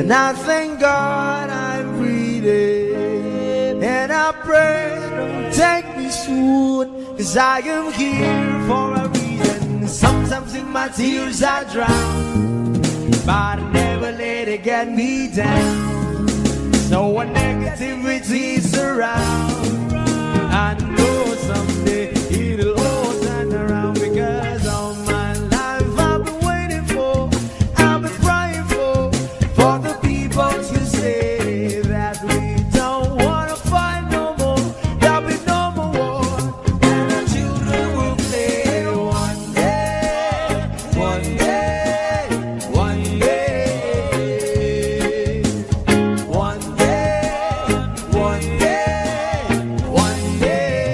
And I thank God I'm breathing, and I pray don't take me soon, 'cause I am here for a reason. Sometimes in my tears I drown, but I never let it get me down. So when negativity surrounds, I know someday it'll all turn around, because all my life I've been waiting for, I've been crying for the people to say that we don't want to fight no more, there'll be no more war, and our children will play one day, one day, one day, one day, one day, one day.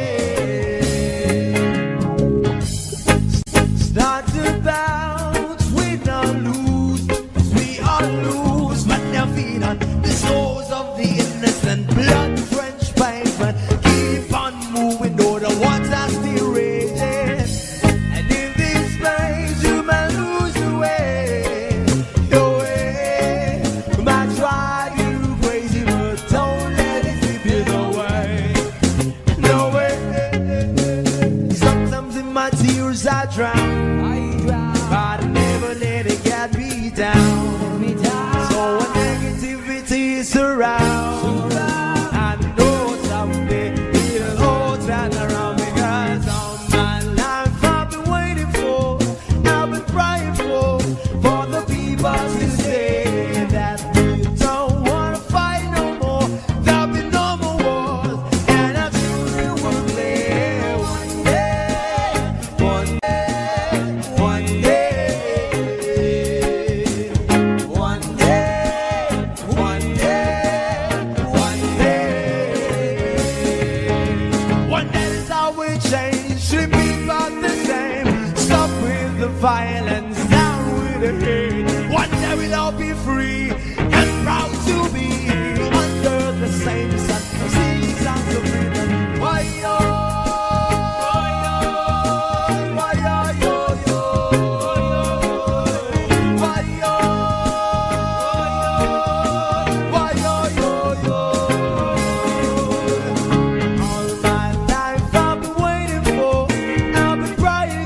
Start to bounce, we don't lose, 'cause we all lose, but they're feeding on the souls of the innocent, blood-drenched pavement. Keep on moving, though the water's still raging. And in this place, you may lose your way, your way. You might try to crazy, but don't let it slip you away. No way. Sometimes in my tears I drown, but I never let it get me down. So when negativity surrounds, I know someday it'll all turn around, because all my life I've been waiting for, I've been crying for the people to say that we don't want to fight no more, there'll be no more wars, and our children will play one day, one day, one day, one day, one day, one day. One day is how we change, should be about the same. Stop with the violence, down with the hate. One day we'll all be free and proud to be under the same sun. Sing songs of freedom. Why yo? Why yo yo yo? Why yo? Why yo yo yo? All my life I've been waiting for, I've been crying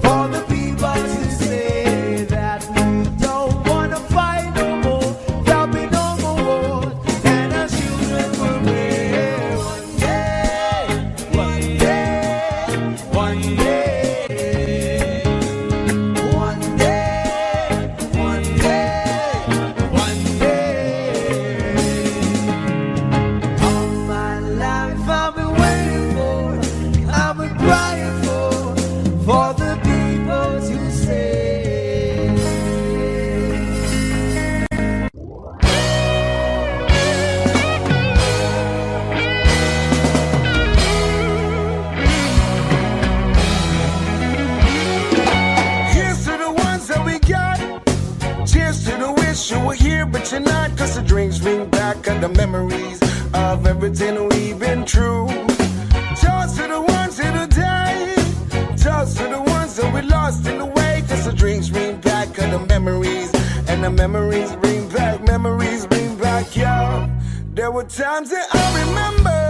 for the people to say that we don't want to fight no more, there'll be no more war, and our children will live one day, one day, one day, one day, one day, one day. All my life I've been waiting for, I've been crying for the people to say. Here's to the ones that we got. Cheers to the wish you were here, but you're not. 'Cause the drinks bring back and the memories of everything we've been through. Toast to the ones that'll die. Toast to the ones that we lost in the way. 'Cause the drinks bring back and the memories, and the memories bring back, yeah. There were times that I remember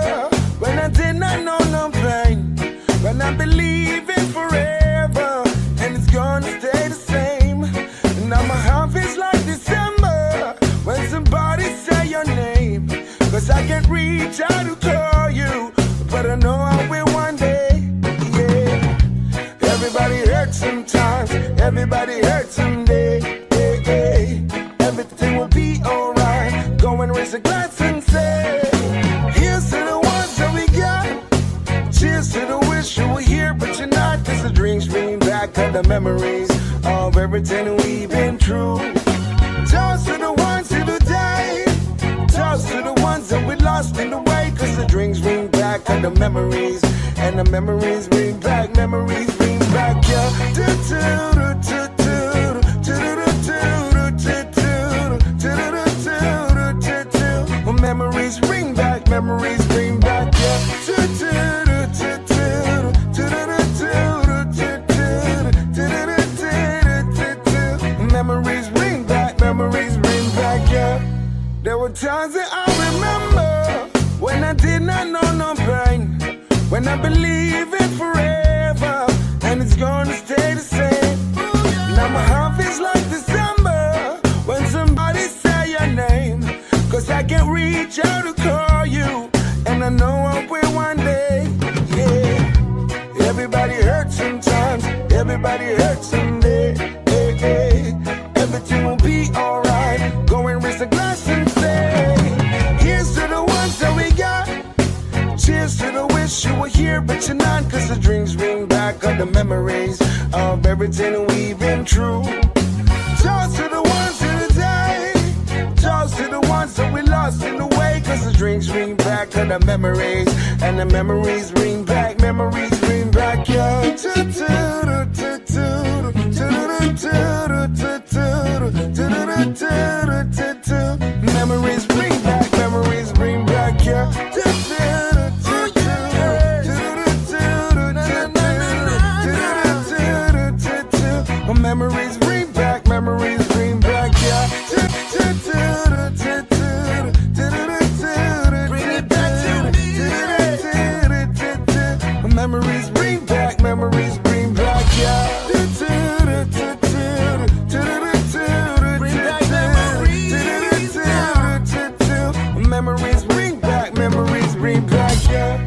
when I did not know no pain, when I believed in forever, and it's gonna stay the same. Now my heart feels like December when somebody say your name, 'cause I can't reach out to call you, but I know I will one day, yeah. Everybody hurts sometimes, everybody hurts someday, yeah, yeah. Everything will be alright. Go and raise a glass and say, here's to the ones that we got. Cheers to the wish you were here, but you're not. 'Cause the drinks bring back all the memories of everything we've been through. Toast to the ones who died. Toast to the ones that we lost in the way. 'Cause the drinks bring back all the memories, and the memories bring back, yeah. Do do do do do do do do do do do do. Memories bring back, yeah. Do do do do do do do do do. Memories bring back, yeah. times that I remember when I did not know no pain, when I believe it forever and it's gonna stay the same. Now my heart feels like December when somebody say your name, 'cause I can't reach out to call you, and I know I'll win one day. Yeah, everybody hurts sometimes, everybody hurts someday. Hey, hey. Everything will be alright. Go and raise a glass and say, here's to the ones that we got. Cheers to the wish you were here, but you're not, 'cause the dreams bring back all the memories of everything we've been through. Toast to the ones in the day, toast to the ones that we lost in the way, 'cause the dreams bring back all the memories, and the memories bring back, yeah. Memories bring back, yeah. Memories bring back, yeah. Bring it back to me. Memories bring back, yeah. Bring back memories. Memories bring back, yeah.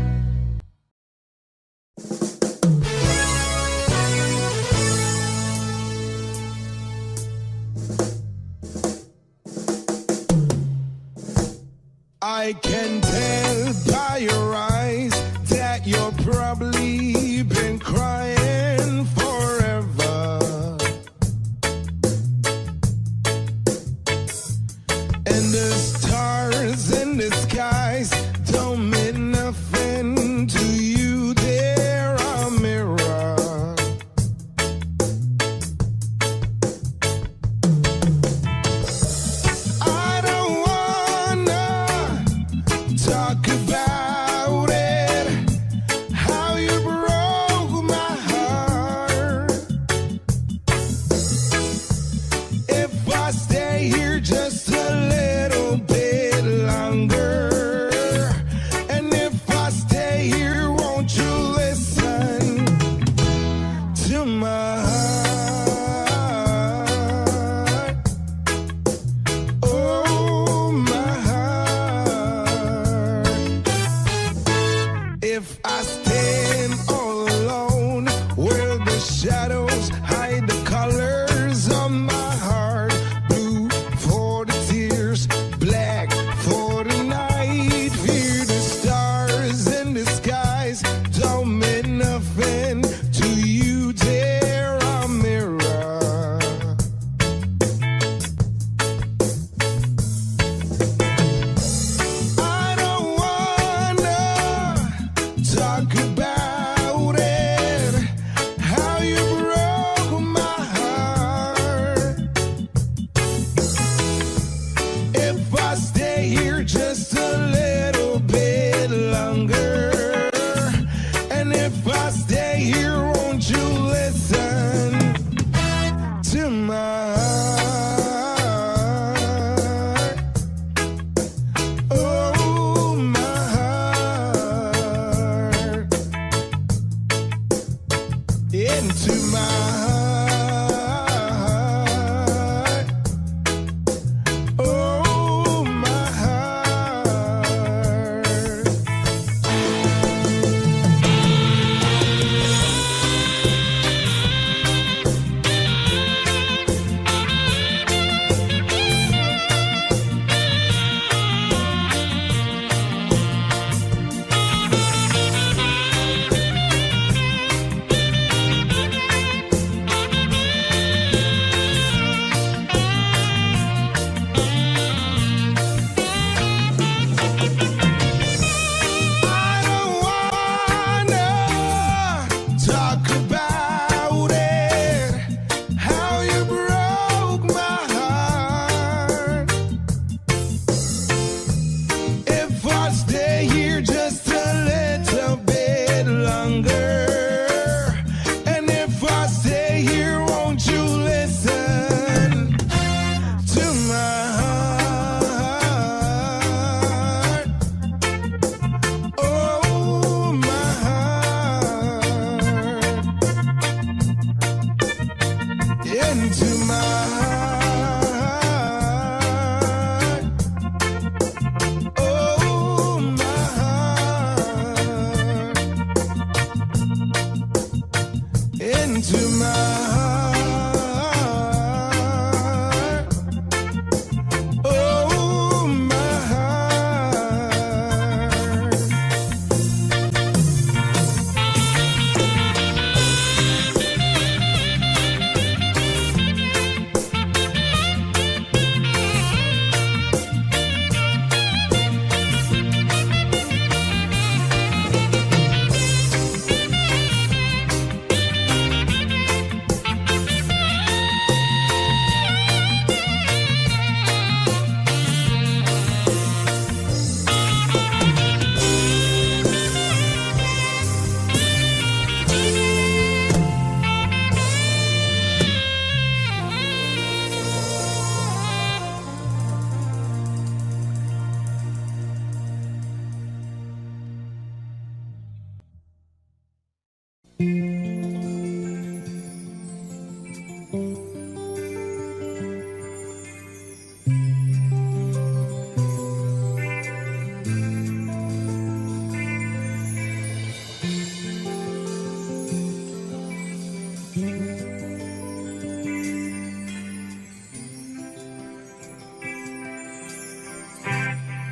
I can tell by your eyes that you're probably been crying forever. And the stars in the skies don't mean nothing to you, they're a mirror. I don't wanna talk about it, how you broke my heart. If I stay here just a little bit longer, and if I stay here, won't you listen to my heart? Oh, my heart. If I stand all alone, where the shadows hide the colors of my heart, blue for the tears, black for the night, fear the stars in the skies don't mean nothing to you, they're a mirror. I don't wanna talk about it, how you broke my heart. If I stay here just a little bit longer, and if I stay here, won't you listen to my heart? Oh, my heart. Into my heart. Oh, my heart. into my heart. Oh, my heart.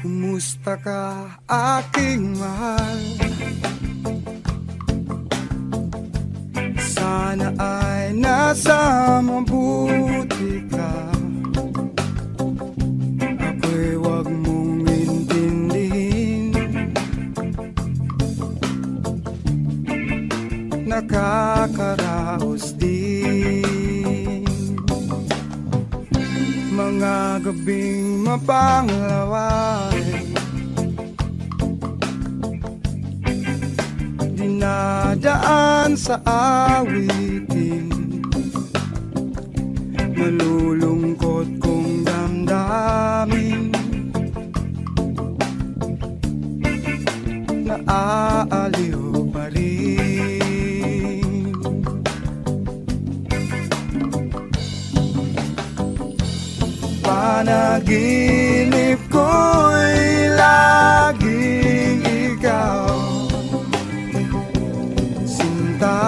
Kumusta ka, aking mahal? Sana ay nasa mabuti ka. Ako'y wag mong intindihin. Nakakaraos din mga gabing mapanglaway, dinadaan sa awitin, malulungkot kong damdamin, naaaliw pa rin. Panaginip ko'y laging ikaw, sinta.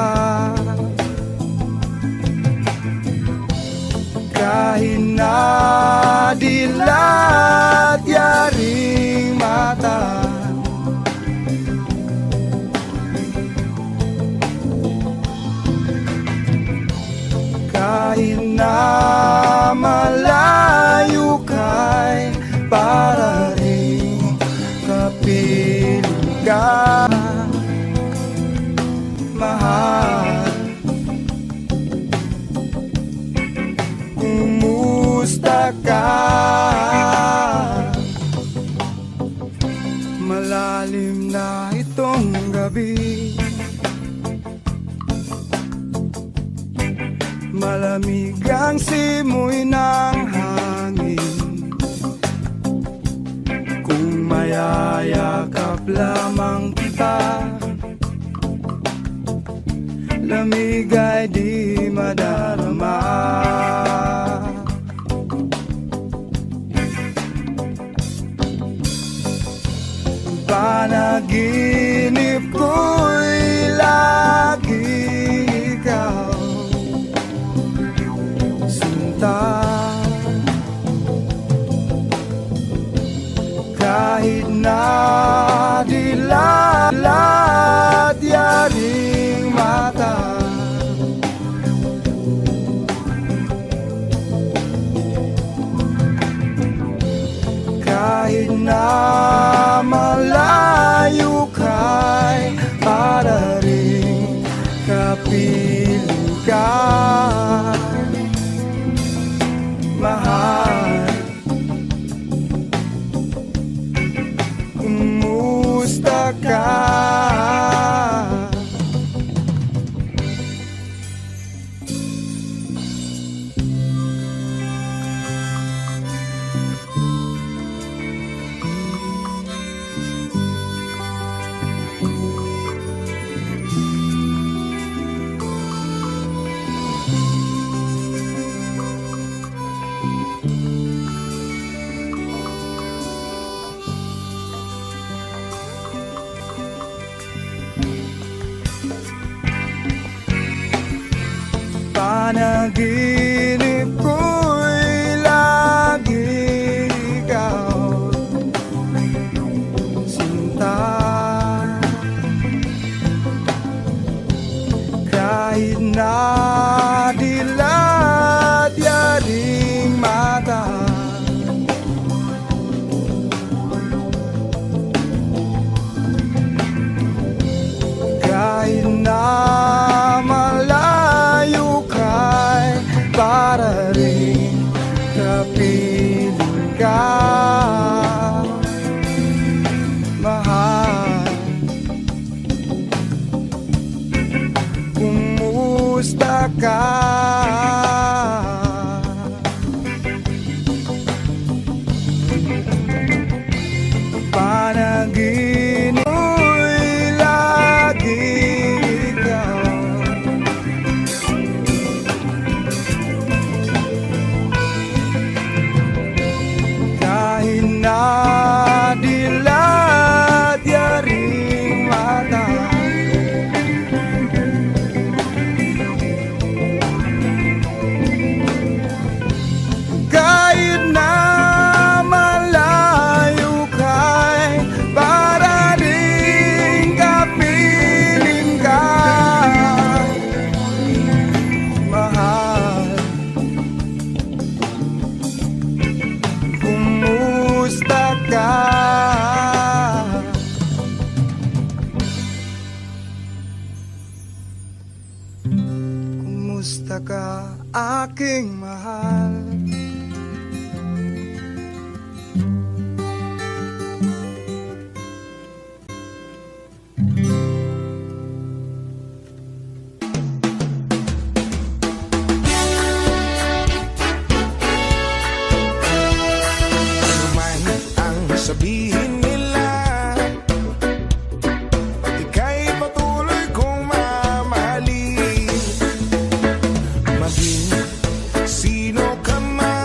Kahit na dilat yaring mata, kahit na malayo ka'y para rin kapiling ka, mahal. Kumusta ka? Malalim na itong gabi, malamig ang simoy ng hangin. Kung mayayakap lamang kita, lamig ay di madarama. Panaginip ko'y lagi ikaw, kahit na dilat yaring mata, kahit na malayo ka'y para rin kapiling ka, mahal. Kumusta ka? Panaginip ko'y laging ikaw, sinta. Kahit na dilat yaring mata, kahit na malayo ka'y para rin kapiling ka, mahal. Kumusta ka? Panaginip ko'y laging ikaw, kahit na dilat yaring mata, kahit na malayo ka'y para rin kapiling ka, mahal. Kumusta ka? Kumusta ka, aking mahal? Ano man ang sabihin nila, ika'y patuloy kong mamahalin. Maging sino ka man,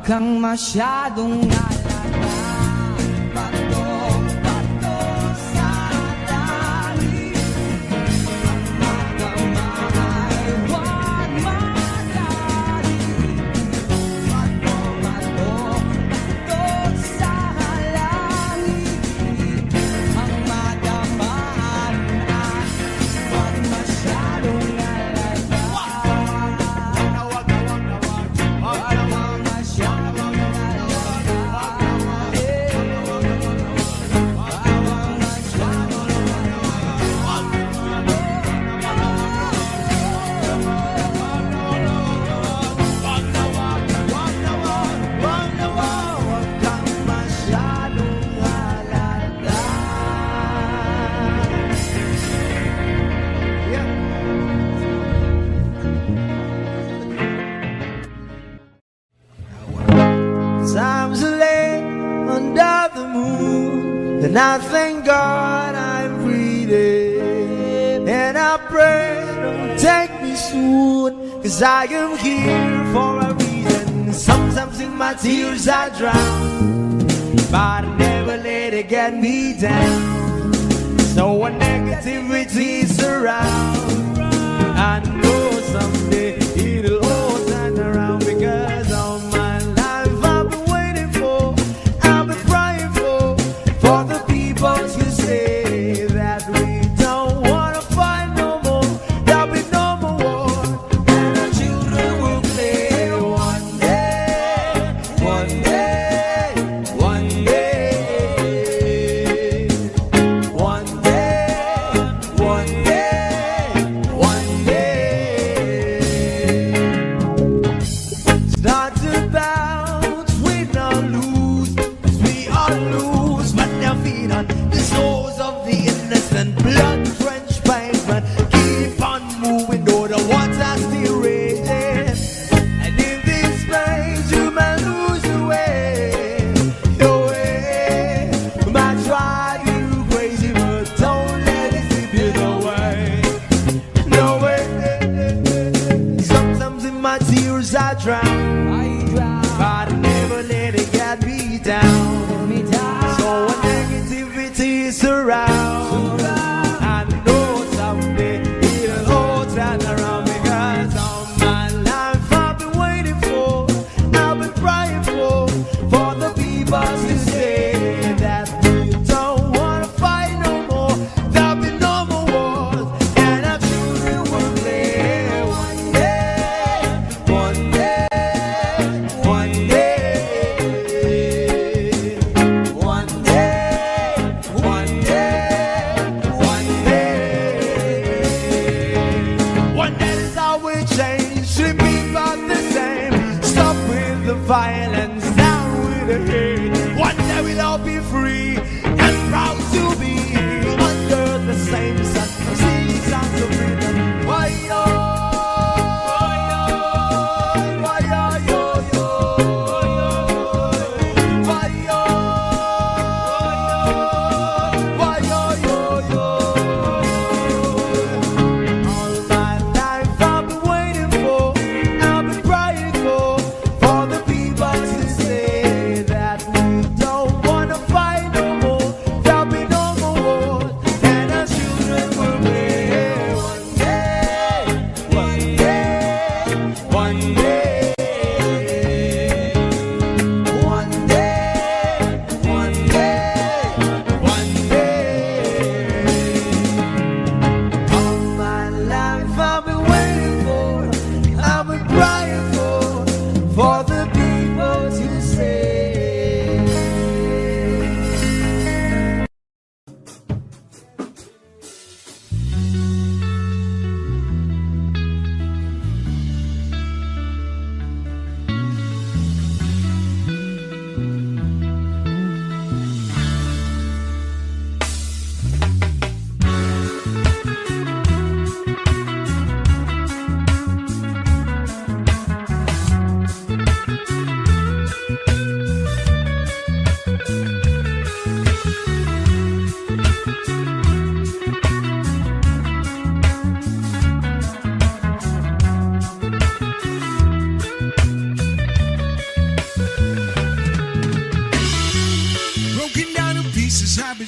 kang masyadong alala. Bato sa langit, ang magdamay, huwag magalit. Bato sa langit, ang madamaan at huwag masyadong alala. Times are late under the moon, and I thank God I'm breathing. And I pray, don't take me soon, 'cause I am here for a reason. Sometimes in my tears I drown, but I never let it get me down. So when negativity surrounds, I know someday it'll all turn around, because all my life I've been waiting for, I've been crying for the people to say that we don't wanna fight no more, there'll be no more war, and our children will play one day, one day, one day, one day, one day, one day. Start to bounce, we not lose, 'cause we all lose, but their feet on the souls of the innocent, blood-drenched pavement. Keep on moving, though the water's still raging. And in this place, you might lose your way, your way. Might drive you crazy, but don't let it slip you away. No way. Sometimes in my tears I drown, but I never let it get me down. So when negativity surrounds, I know someday it'll all turn around, because all my life I've been waiting for, I've been crying for the people to say that we don't wanna fight no more, there'll be no more wars, and our children will play one day, one day, one day, one day, one day, one day. One day is how we change, should be about the same. Stop with the violence, down with the hate. One day we'll all be free and proud to be under the same sun. See sounds of freedom. Why yo? Why yo yo yo? Why yo? Why yo yo yo? All my life I've been waiting for, I've been crying for the people to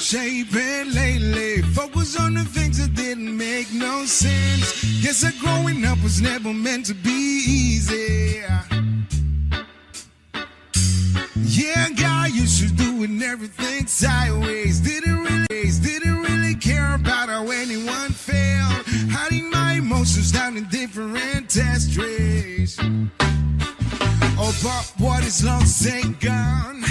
shaping lately. Focus on the things that didn't make no sense. Guess that growing up was never meant to be easy. Yeah, guy, you should doing everything sideways. Didn't really care about how anyone felt. Hiding my emotions down in different test trays. Oh, but what is lost ain't gone.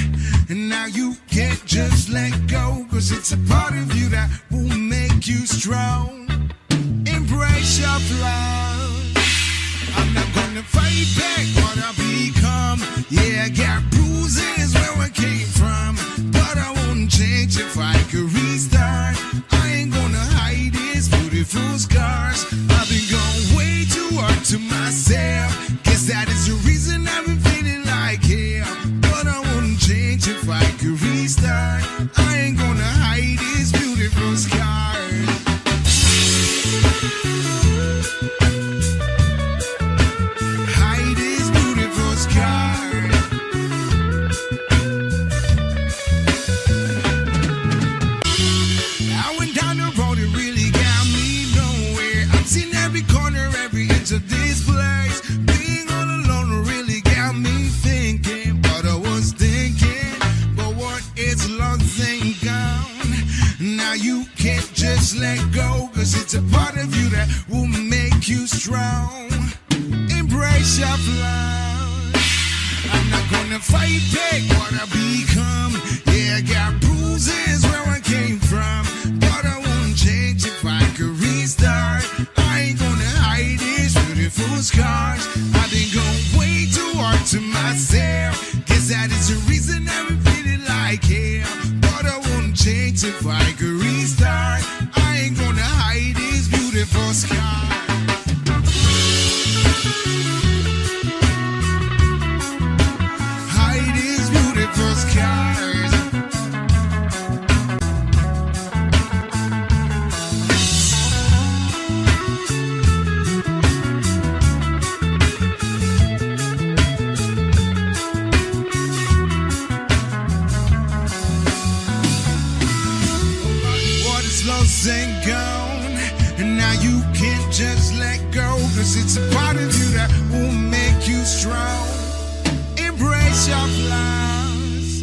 And now you can't just let go. Cause it's a part of you that will make you strong. Embrace your flaws. I'm not gonna fight back what I become. Yeah, I got bruises where I came from. But I won't change if I could restart. I ain't gonna hide these beautiful scars. I've been going way too hard to myself. Guess that is the reason I've been feeling like hell. But I wouldn't change if I could restart. I ain't gonna hide these beautiful scars. Hide these beautiful scars. I went down the road, it really got me nowhere. I've seen every corner, every inch of this place. Being all alone really got me thinking what I was thinking. But what is lost ain't gone. Now you can't just let go. Cause it's a part of you that will make you strong. Embrace your flaws. I'm not gonna fight back what I become. Yeah, I got bruises where I came from. But I won't change if I could restart. I ain't gonna hide these beautiful scars. I've been going way too hard to myself. Guess that is the reason I've been feeling like hell. But I won't change if I could restart. I ain't gonna hide these beautiful scars. Hide these beautiful scars. What is lost ain't gone. And now you can't just let go. Cause it's a part of you that will make you strong. Embrace your flaws.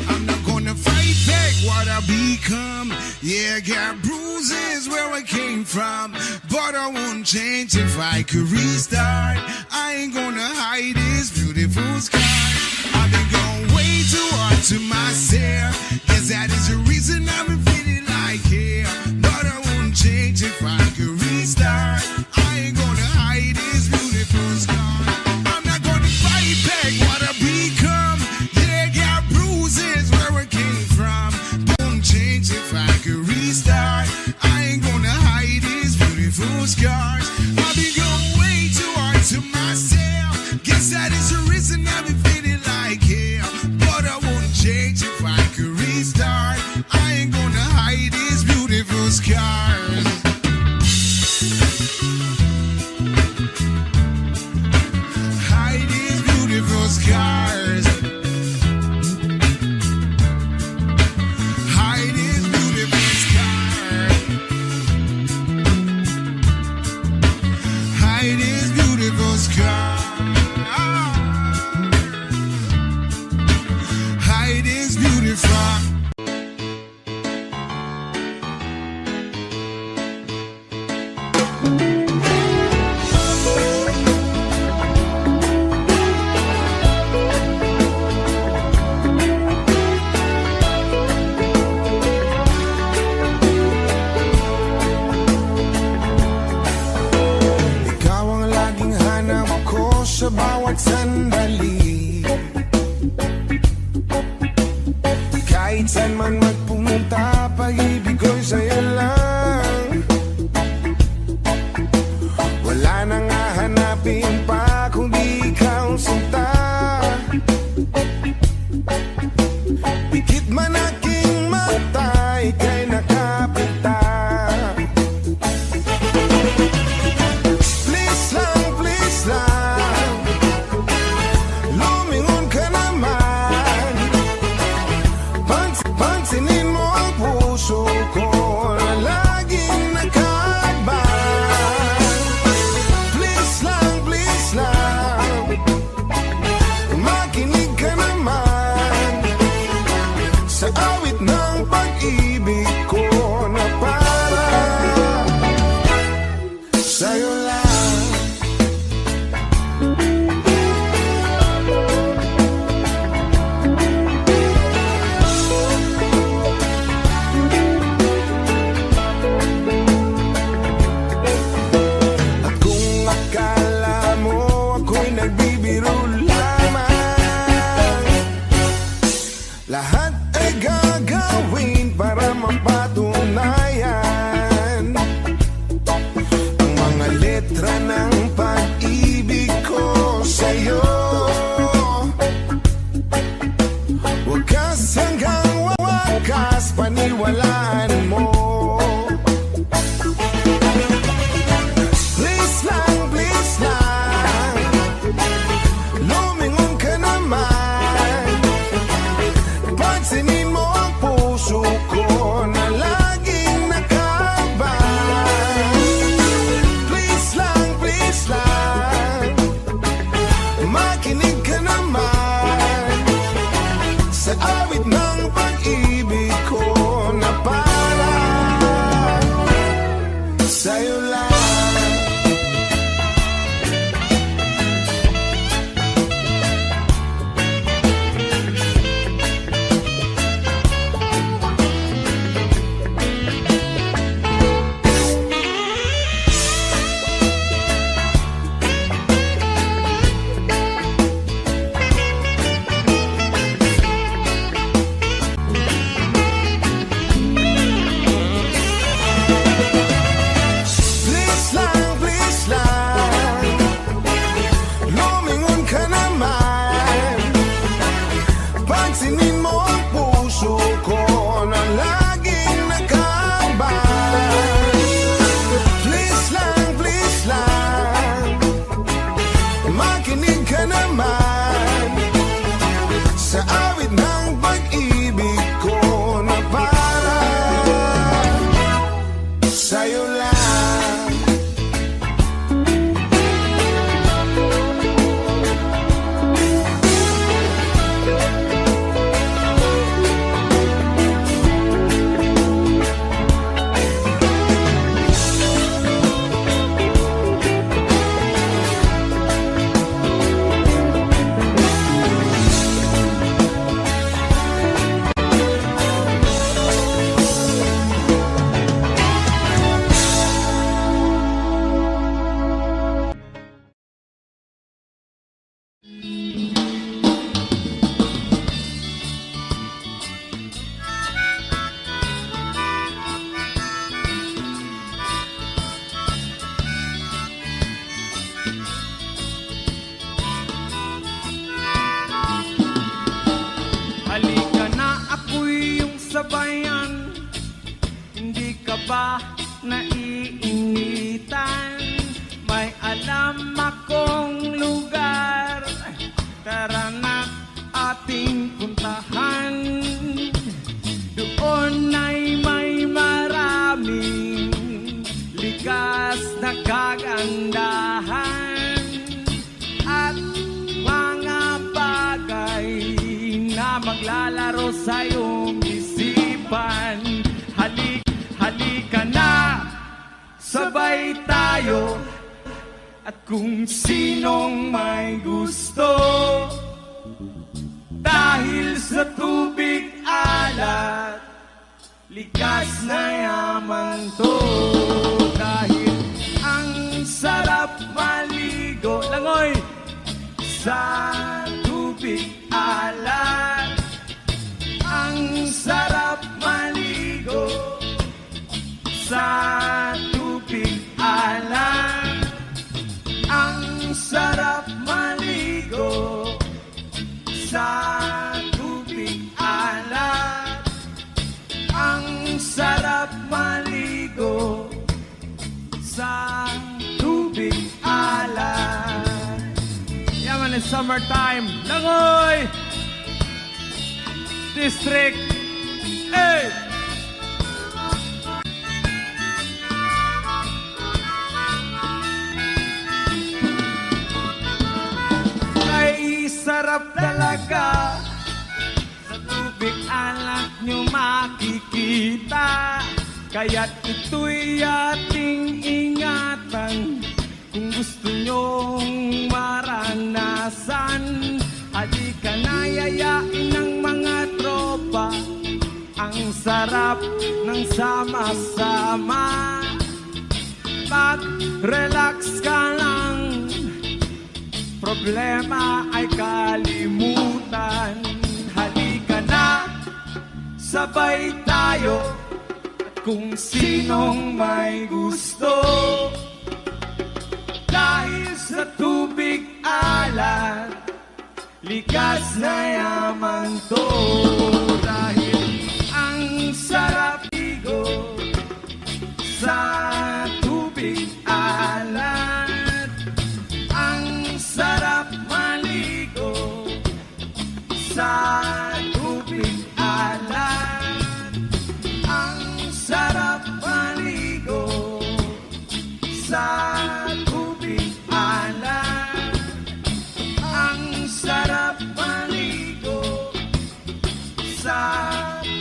I'm not gonna fight back what I become. Yeah, I got bruises where I came from. But I won't change if I could restart. I ain't gonna hide these beautiful scars. I've been going way too hard to myself. Guess that is the reason I've been feeling like hell. But I won't change if I could restart. I ain't gonna hide these beautiful scars. I'm not gonna fight back what I become. Yeah, got bruises where I came from. Won't change if I could restart. I ain't gonna hide these beautiful scars. I've been going way too hard to myself. Guess that is the reason I've been feeling like hell. But I won't change if I could restart. I ain't gonna hide these beautiful scars. Hide these beautiful scars. Hide these beautiful scars. Hide these beautiful scars. Hide these beautiful. Ikaw ang laging hanap ko sa bawat sandali. Kahit saan man magpumunta, pag-ibig ko'y sa'yo lang. Wala nang hahanapin pa kundi ikaw sinta. Pikit man aking mata, ika'y nakapita. Please lang, lumingon ka naman. Pansinin mo ang puso sa'yo lang. At kung akala mo ako'y nagbibiro lamang, lahat ay gagawin para mapatunayan ang mga letra ng pag-ibig ko sa'yo. Wagas hanggang wagas, paniwalaan mo. Please lang, lumingon ka naman. Pansinin mo ang puso ko na laging nakaban. Please lang, makinig ka naman sa awit ng pag-ibig ko na parang sa'yo lang. Please lang, lumingon ka naman. Pansinin mo ang puso ko na laging nakaban. Please lang, makinig ka naman sa awit ng pag-ibig ko na parang sa'yo lang. Halika na, ako'y iyong sabayan. Hindi ka ba naiinitan? May alam akong lugar, tara na ating puntahan. Doon ay may maraming likas na kagandahan at mga bagay na maglalaro sa iyong isipan. Halika na, sabay tayo. At kung sinong may gusto, dahil sa tubig alat, likas na yaman to. Dahil ang sarap maligo, langoy, sa tubig alat. Ang sarap maligo sa tubig alat. Ang sarap maligo sa tubig alat. Ang sarap maligo sa tubig alat. Yaman, it's summertime. Langoy! District. Hey! Ay, sarap talaga. Sa tubig alat nyo makikita. Kaya't ito'y ating ingatan. sama-sama. Mag-relax ka lang, problema ay kalimutan. Halika na, sabay tayo, kung sinong may gusto. Dahil sa tubig alat, likas na yaman to. Dahil ang sarap ligo sa tubig alat, ang sarap maligo sa tubig alat, ang sarap maligo sa tubig alat, ang sarap maligo sa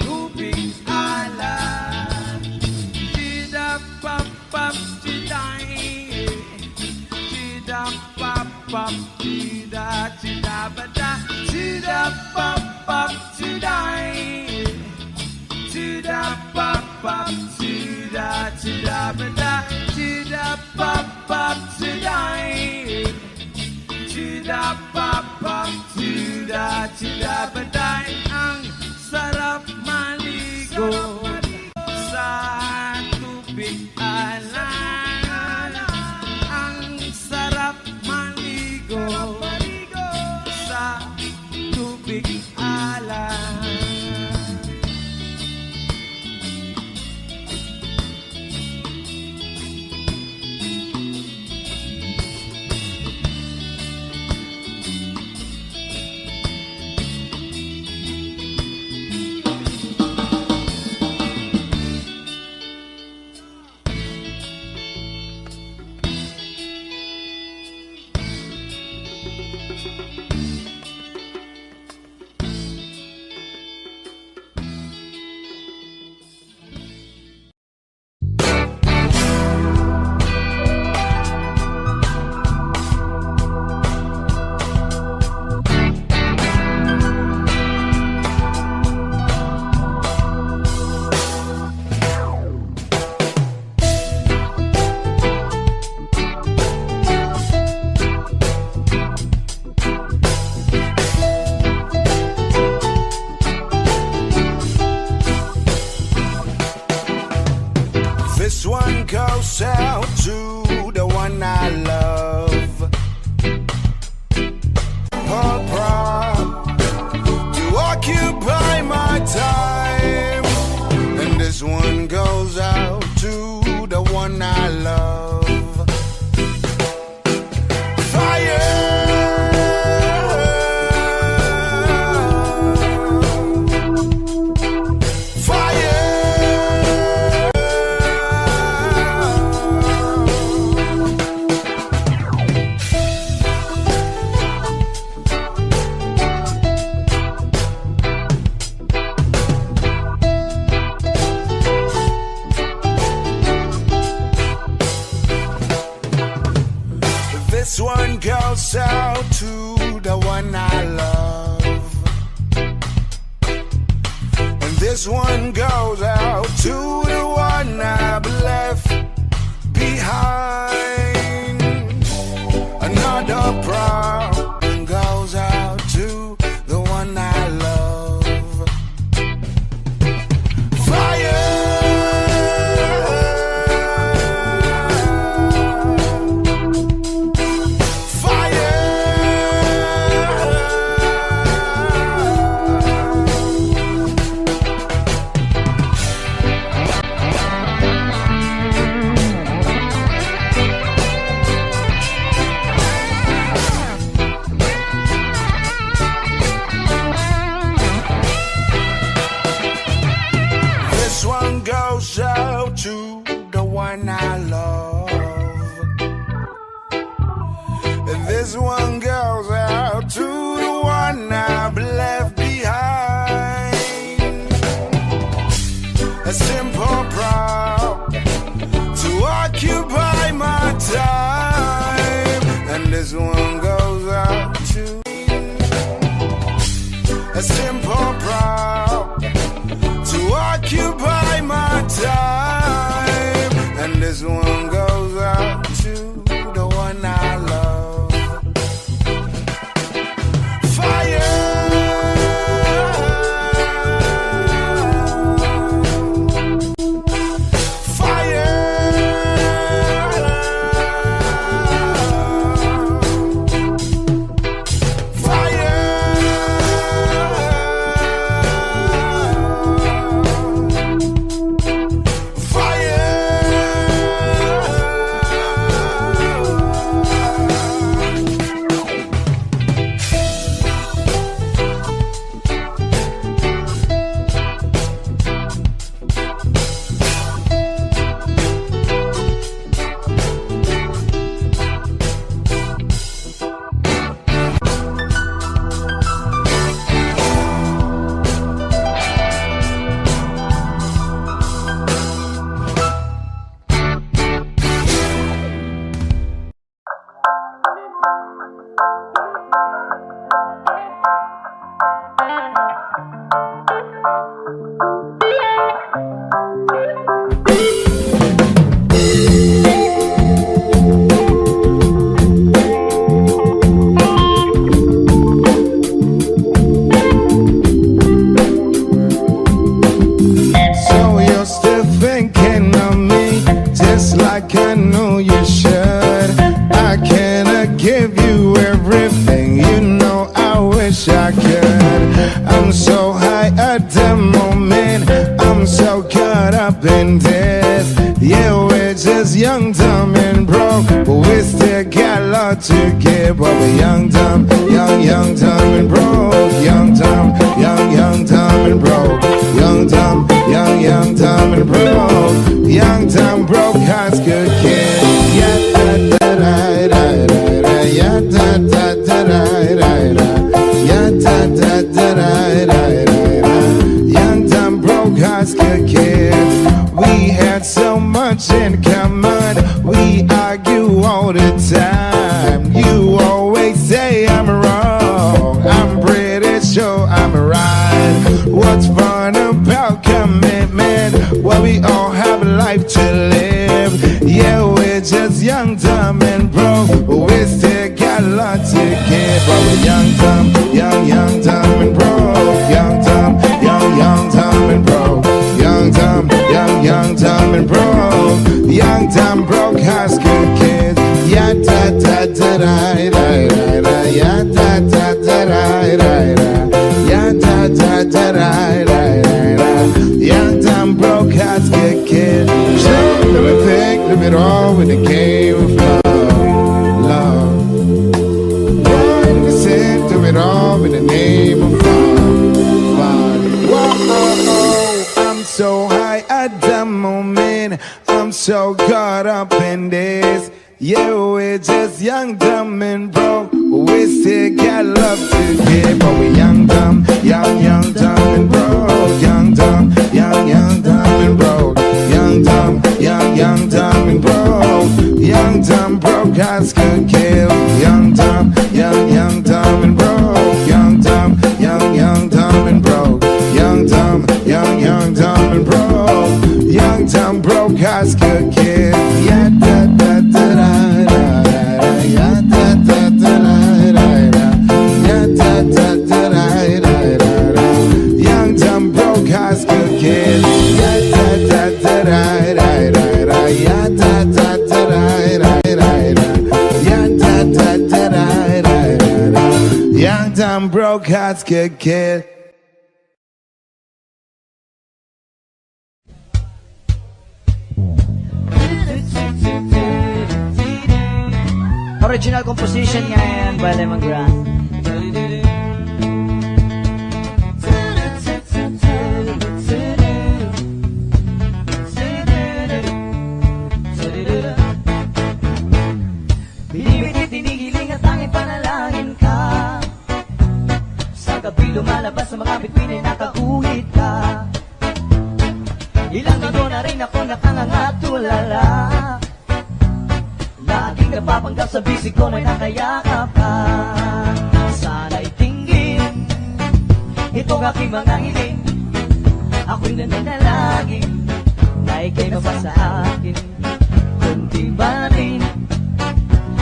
tubig alat. Chida-pap-pap, chiday, chida-pap-pap, chida, chida-bada, chida-pap-pap, chiday, chida-pap-pap, chida, chida-bada, chida-pap-pap, chiday, chida-pap-pap, chida, chida-bada. Ang sarap maligo sa tubig alat, ang sarap maligo sa tubig alat. This one goes out to the one I love. Papa, you occupy my time. And this one goes out to the one I love. This one goes out to the one I love. And this one goes out to the one I've left behind. Another problem goes out to the one I love. Goes out to the one I love. And this one goes out to the one I've left behind. A simple problem to occupy my time. And this one goes out to a simple problem to occupy my time. give you everything. You know I wish I could. I'm so high at the moment, I'm so caught up in this. Yeah, we're just young, dumb, and broke, but we still got a lot to give. But we're young, dumb, young, dumb, and broke. Young, dumb, young, dumb, and broke. Young, dumb, young, dumb, and broke. Young, dumb, broke, high school kid. Yeah, da da da da da da. Yeah, da da da da da da. Yeah, da da da da da da. Young, dumb, broke, high school kids. We had so much in common. We argue all the time. You always say I'm wrong. I'm pretty sure I'm right. What's fun about commitment? Well, we all have a life to live. Yeah, we're just young, dumb, and broke, but we still got a lot to give. But we're young, dumb, dumb, and broke. Young, dumb, dumb, and broke. Young, dumb, dumb, and broke. Young, dumb, broke high school kids. Yeah, da da da da da da da. Yeah, da da da da da da. Yeah, da da da da da da. Young, dumb, broke high school kids. So let me think of it all in the game of love. Let me think of it all in the name of fun. Whoa, I'm so high at the moment, I'm so caught up in this. Yeah, we're just young, dumb, and broke, but we still got love to give. But we're young, dumb, dumb, and broke. Young, dumb, dumb, and broke. Young, dumb, dumb, and broke. Young, dumb, broke, high school kid. Young, dumb, dumb, and broke. Young, dumb, dumb, and broke. Young, dumb, dumb, and broke. Young, dumb, broke, high school kid. Yeah, da da da da da da. Yeah, da da da da da da. Yeah, da da da da da da. Young, dumb, broke, high school kid. Yeah, da da da da da da. Yeah, da da da da da da. Yeah, da da da da da da. Young, dumb, broke, high school kid. Original composition niya yan by Lemongrass. Binibitit, tinigiling at tanging panalangin ka. Sa gabi lumalabas sa mga bituin ay nakauhit ka. Ilang taon na rin ako nakangangatulala. Laging napapanggap sa bisig ko may nakayakap ka. Sana'y tinggin itong aking mga hiling. Ako'y nananalangin na ika'y mapasa akin. Kundi ba rin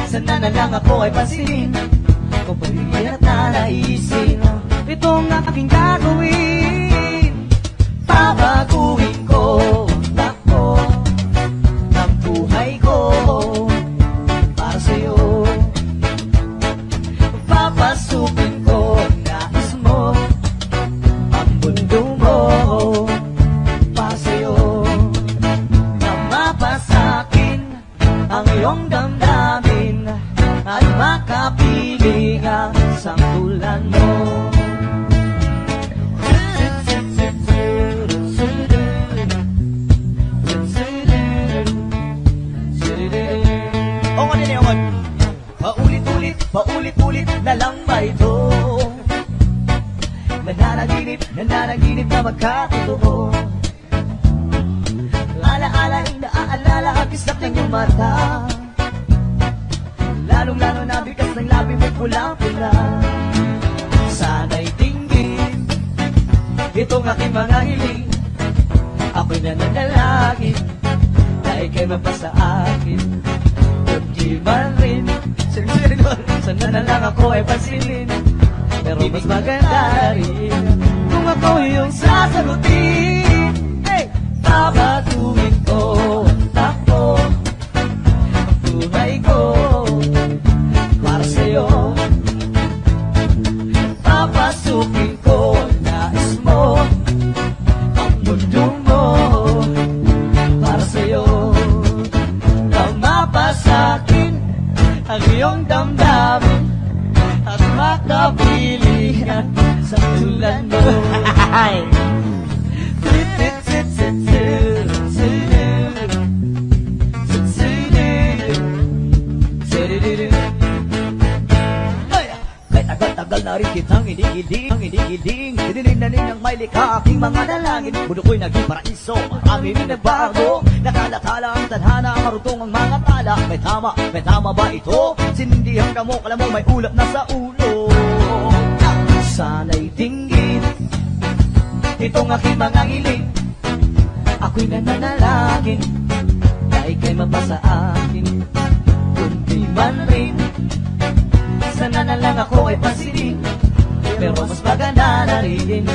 sana na lang ako ay pansinin kung pagiging at nalaisin. Itong aking gagawin, babaguhin ko ang takbo ng buhay ko. Papasukin ko ang nais mo, ang mundo mo, para sa'yo. Na mapasakin ang iyong damdamin at makapiling ang sangkulan mo. Paulit-ulit na lang ba ito? Nananaginip na magkatotoo. Alaala, naaalala ang kisap ng iyong mata. Lalong-lalo na bigas ng labi mo'y pulang-pula. Sana'y tinggin itong aking mga hiling. Ako'y nananalangin na ika'y mapasa akin. Kundi man rin sana na lang ako ay pansinin. Pero mas maganda rin kung ako yung sasagutin. Hey! Babatuhin ko ang takbo ang buhay ko. Para ang iyong damdamin at makapiling sa tulad mo. Kahit tagal-tagal na rin kitang inigiling Dinilig na ninyang may likha aking mga dalangin Mundo ko'y naging paraiso, marami rin nagbago Nakalatala ang tadhana, marutong ang mga tala May tama ba ito? Sinindihan ka mo, kala mo may ulap na sa ulo Sana'y tinggin itong aking mga hiling Ako'y nananalangin na ika'y mapasa akin Kundi man rin sana na lang ako ay pasilin Pero mas maganda na rin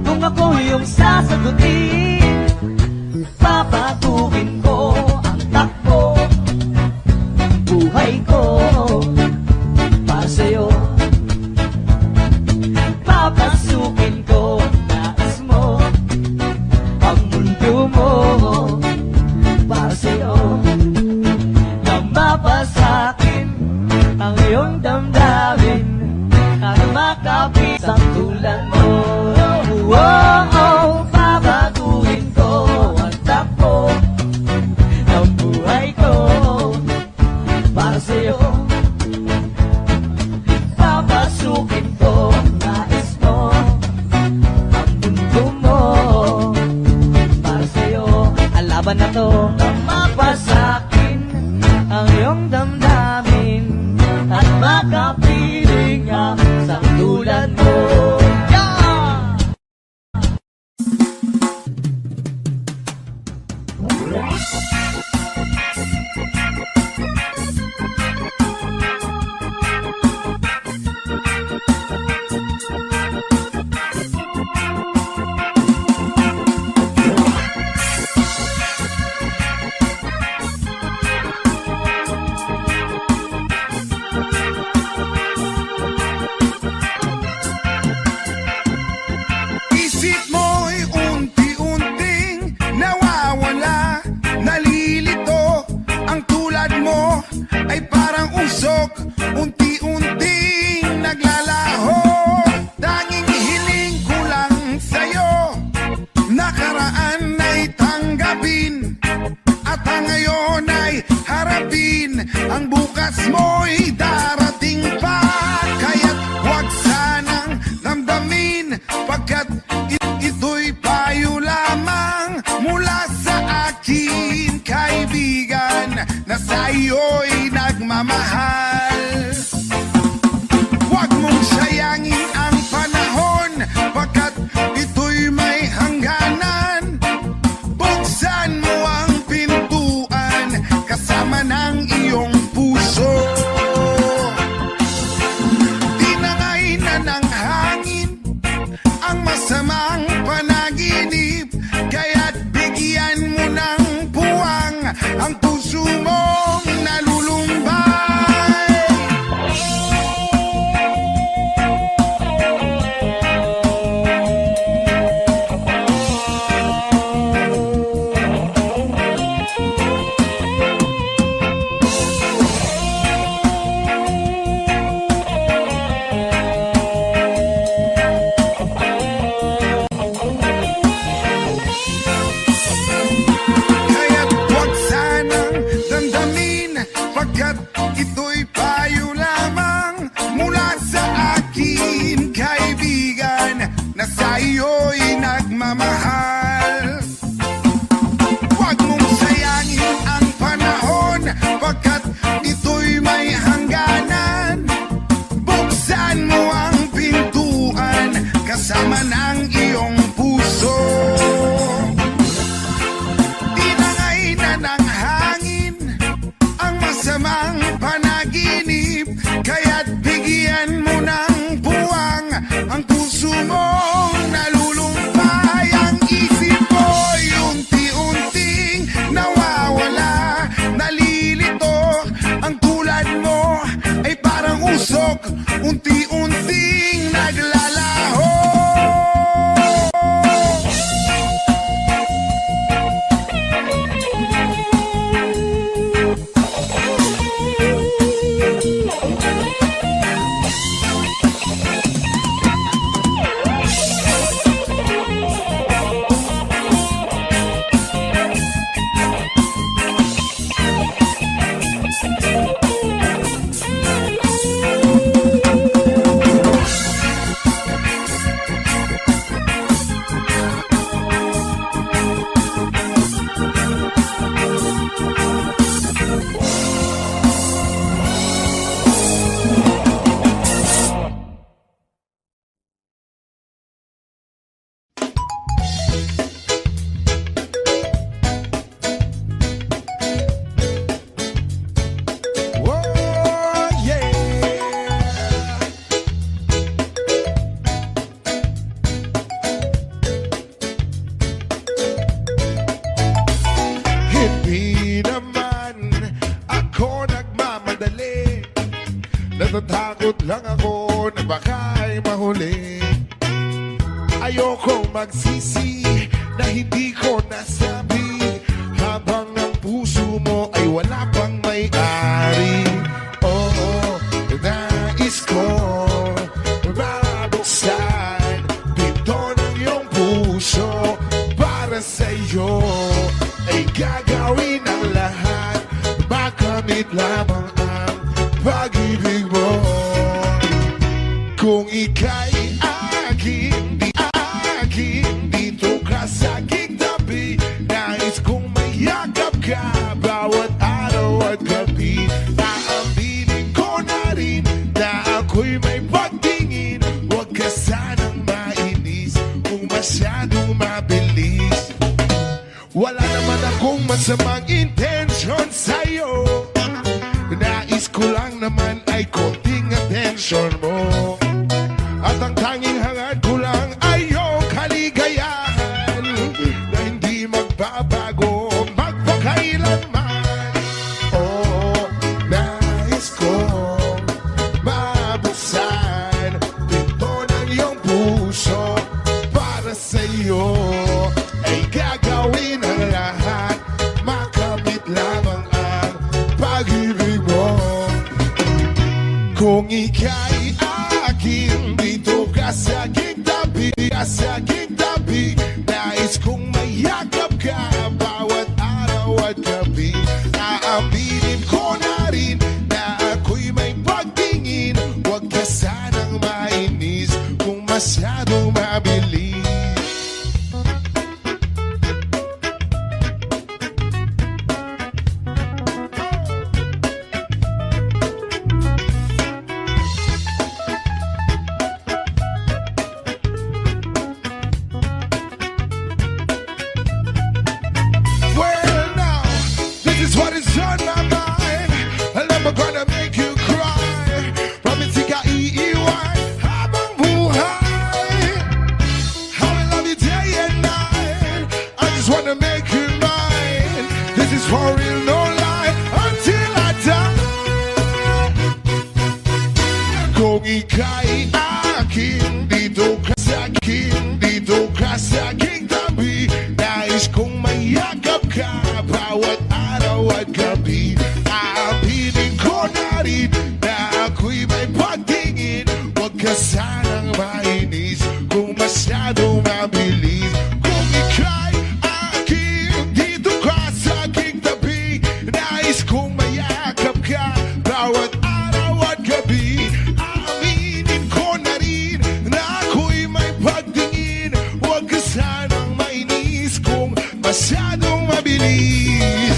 kung ako yung sasagutin Papatuhin ko ang takbo buhay ko para sa'yo Papasukin ko nais mo ang mundo mo para sa'yo Na mapasakin ang iyong damdamin at makapisang tulad mo Babaguhin ko ang takbo ng buhay ko para sa'yo Papasukin ko nais mo ang mundo mo para sa'yo Ang laban na to na mapasakin ang iyong damdamin at makapiling sa tulad mo. Unti-unting naglalaho Tanging hiling ko lang sa'yo Nakaraan ay tanggapin At ang ngayon ay harapin Ang bukas mo'y darating pa Kaya't huwag sanang damdamin Pagkat ito'y payo lamang Mula sa akin kaibigan Na sa'yo'y nagmamahal Huwag mong sayangin ang panahon Pagkat ito'y may hangganan Buksan mo ang pintuan Kasama ng iyong puso Tinangay na ng hangin Ang masamang panaginip Kaya't bigyan mo ng puwang Ang puso mong nalulumbay Kaya't huwag sanang damdamin Pagkat ito'y payo lamang Mula sa akin kaibigan Na sa'yo'y nagmamahal Huwag mong sayangin ang panahon Pagkat ito'y may hangganan Buksan mo ang pintuan Kasama ng iyong puso Tinangay na ng hangin Ang masamang panaginip Kaya't bigyan mo ng puwang Ang puso mong nalulumpay Ang isip mo'y unti-unting nawawala Nalilito ang tulad mo Ay parang usok Unti-unting naglalaho Natatakot lang ako na baka'y mahuli. Ayokong magsisi na hindi ko nasabi, habang ang puso mo ay wala pang may-ari. Oo, nais ko mabuksan pinto ng iyong puso. Para sa'yo ay gagawin ang lahat, makamit lamang ang pag-ibig mo. Kung ika'y aking, dito ka sa aking tabi, nais kong mayakap ka bawat araw at gabi. Aaminin ko na rin na ako'y may pagtingin, huwag ka sanang mainis kung masyadong mabilis. Wala naman akong masamang intensyon sa'yo, nais ko lang naman ay konting atensyon mo. At ang tanging hangad ko lang ay iyong kaligayahan na hindi magbabago magpakailanman. Oo, nais kong mabuksan pinto ng iyong puso. Para sa'yo ay gagawin ang lahat, makamit lamang ang pag-ibig mo. Kung ika'y aking, dito ka sa aking tabi, nais kong mayakap ka bawat araw at gabi. Aaminin ko na rin na ako'y may pagtingin, huwag ka sanang mainis kung masyadong mabilis. Kung ika'y aking, dito ka sa aking tabi, nais kong mayakap ka bawat araw at gabi. Aaminin ko na rin na ako'y may pagtingin, huwag ka sanang mainis kung masyadong mabilis. Kung ika'y aking, dito ka sa aking tabi, nais kong mayakap ka bawat araw at gabi. Aminin ko na rin na ako'y may pagtingin, huwag ka sanang mainis kung masyadong mabilis.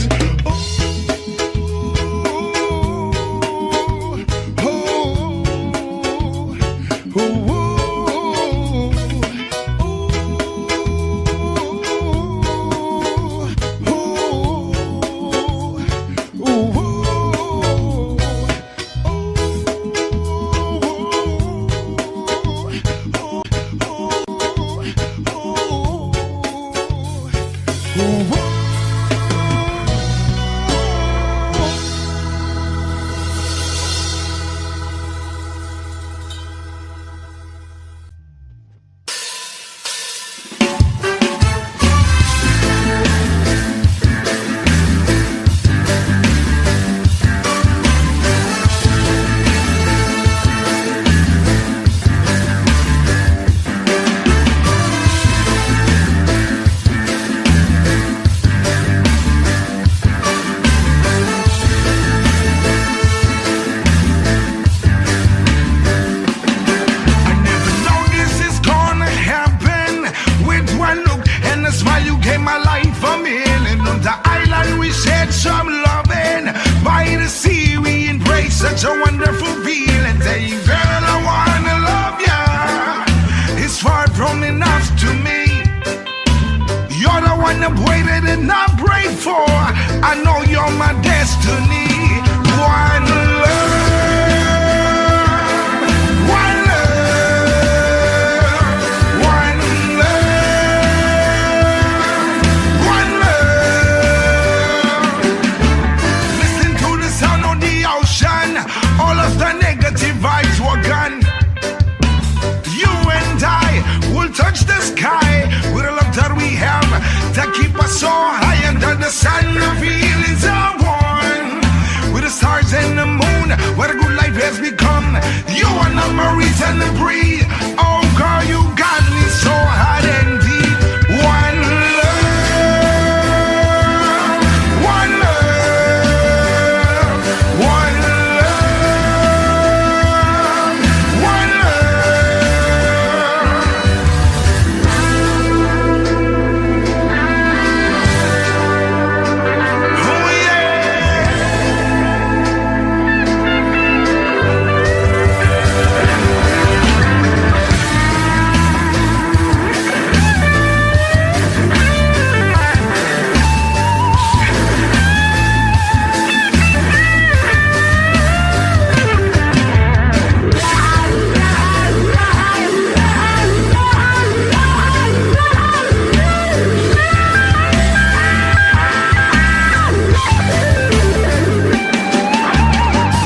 Such a wonderful feeling, saying, girl, I wanna love ya. It's far from enough to me. You're the one I've waited and I prayed for. I know you're my destiny. One love, one love, one love, one love. Listen to the sound of the ocean. All of the negative has become. You are not my reason to breathe. Oh girl, you got me so hot and deep. One love, one love, one love, one love. Oh yeah.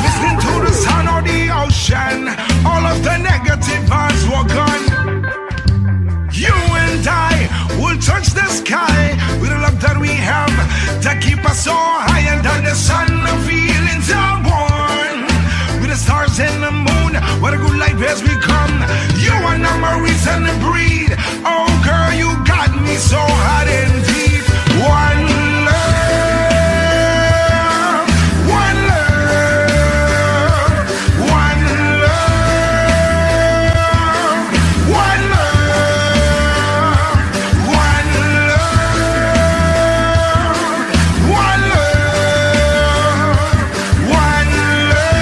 Listening to the sound of the ocean, all of the negative vibes were gone. You and I will touch the sky with the love that we have to keep us so high and under the sun. The feelings are born with the stars and the moon. What a good life has become. You are not my reason to breathe. Oh girl, you got me so hot and deep. One love, one love, one love, one love, one love, one love, one love,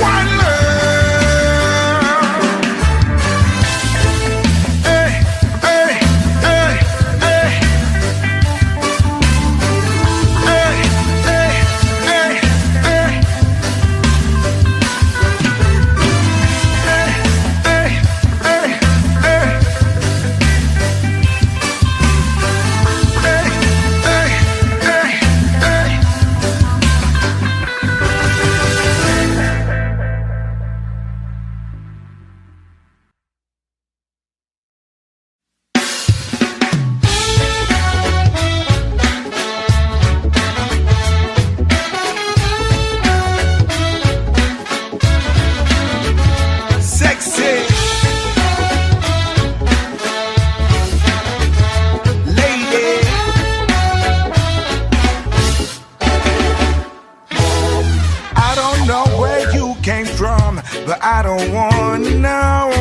one love. Hey, hey, hey, hey. Hey, hey, hey, hey. Hey, hey, hey, hey. Hey, hey, hey, hey. Sexy lady, I don't know where you came from, but I don't want to know.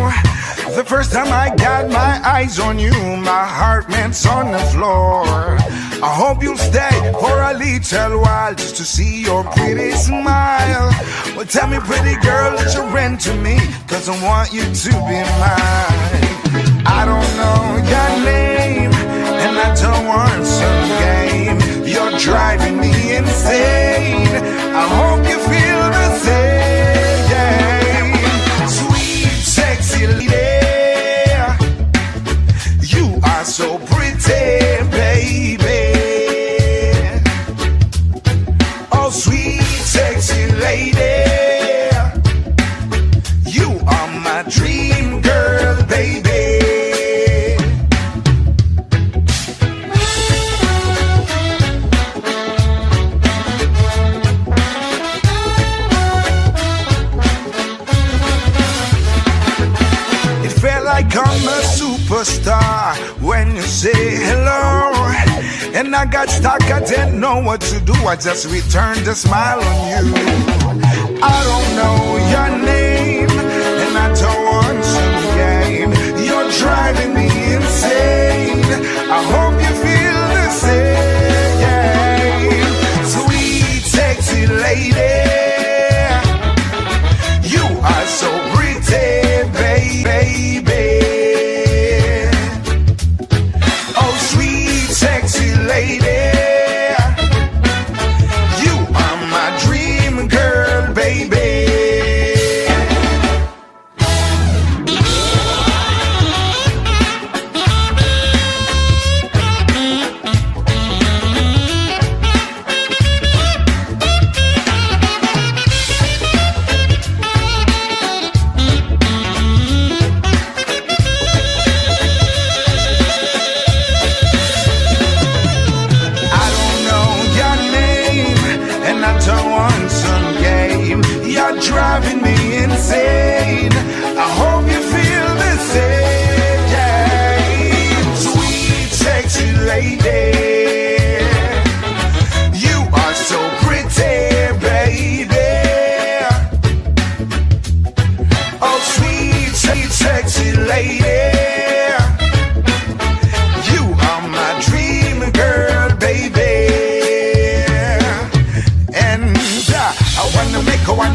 The first time I got my eyes on you, my heart went on the floor. I hope you'll stay for a little while just to see your pretty smile. Well, tell me, pretty girl, that you're into me, 'cause I want you to be mine. I don't know your name, and I don't want some game. You're driving me insane. I hope you feel the same. Sweet, sexy lady, you are so pretty, baby. Oh, sweet, sexy lady, you are my dream girl, baby. It felt like I'm a superstar when you say hello. And I got stuck, I didn't know what to do. I just returned a smile on you. I don't know your name, and I don't want some game. You're driving me insane. I hope you feel the same. Sweet, sexy lady, you are so pretty, baby. Oh, sweet, sexy lady, you are my dream girl.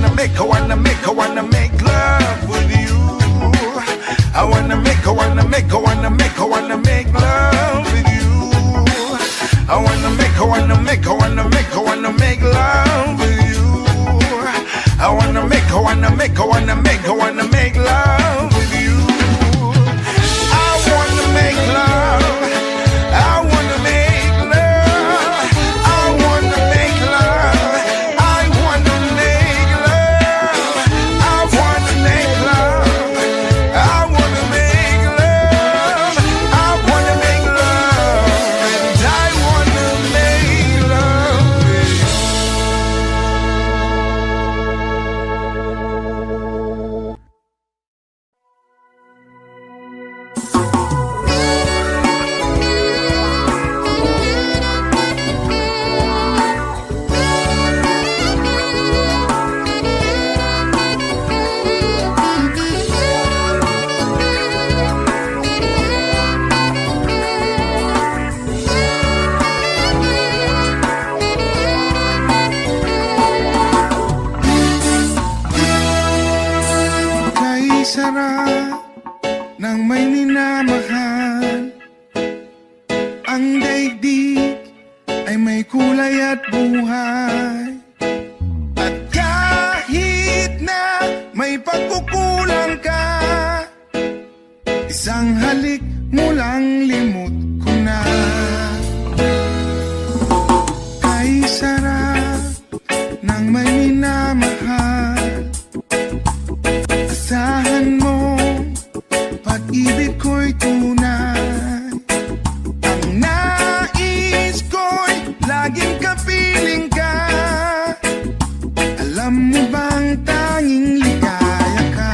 wanna make, I wanna make, I wanna make love with you. I wanna make, I wanna make, I wanna make, I wanna make love with you. I wanna make, I wanna make, I wanna make, I wanna make love with you. I wanna make, I wanna make, I wanna make, I wanna make love with you. I wanna make love. I wanna make love. I wanna make love. I wanna make love. I wanna make love. I wanna make love. I wanna make love. And I wanna make love with you. Kay sarap ng may minamahal. Ang daigdig ay may kulay at buhay. At kahit na may pagkukulang ka, isang halik mo lang limot ko na. Kay sarap ng may minamahal. Asahan mo, pag-ibig ko'y tunay. Ang nais ko'y laging kapiling ka. Alam mo bang tanging ligaya ka?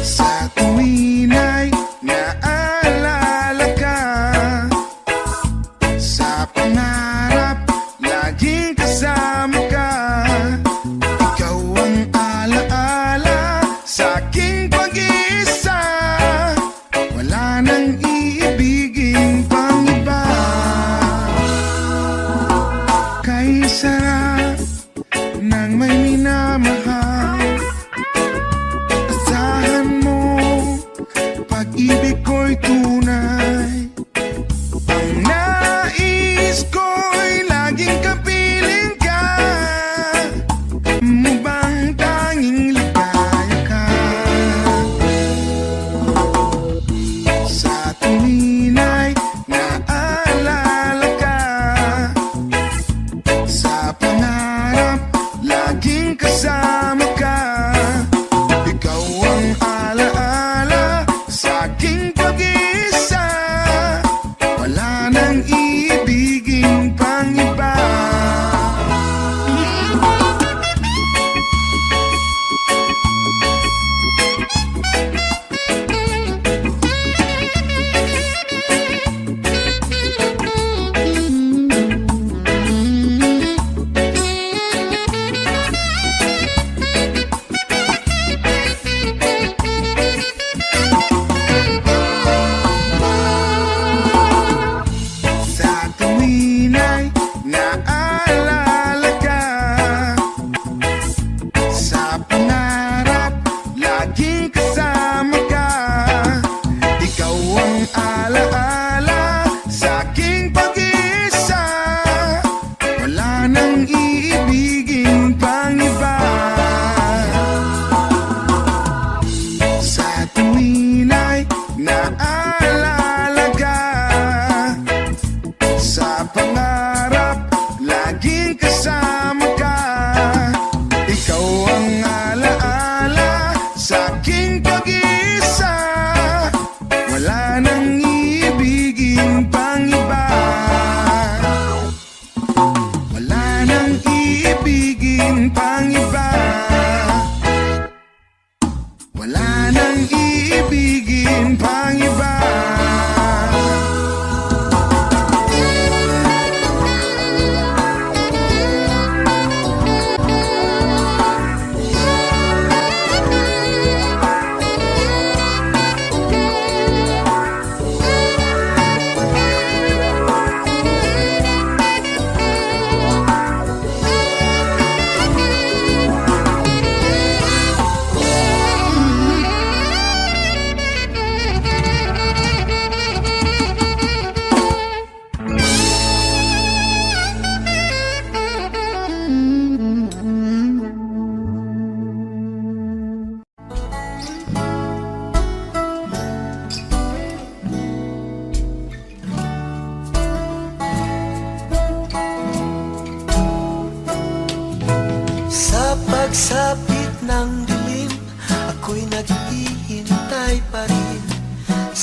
Sa tuwin ay naalala ka. Sa pangarap, laging kasama ka. Ikaw ang alaala sa aking pag-iisa. Wala nang iibigin pang iba. Kay sarap ng may minamahal. Asahan mo, pag-ibig ko'y tunay. Ang nais ko'y laging kapiling ka. Mo bang tanging ligaya ka? Sa tuwin ay naalala ka. Sa pangarap, laging kasama ka. Ikaw ang alaala sa aking pag-iisa. Wala nang iibigin pang iba. Sa tuwin ay naalala ka. Sa pangarap, laging kasama ka. Ikaw ang alaala sa aking pag-iisa. Wala nang iibigin pang iba. Sa tuwin ay naalala ka. Sa pangarap, laging kasama ka. Ikaw ang alaala sa aking pag-iisa. Wala nang iibigin pang iba. Wala nang iibigin pang iba. Wala nang iibigin pang iba.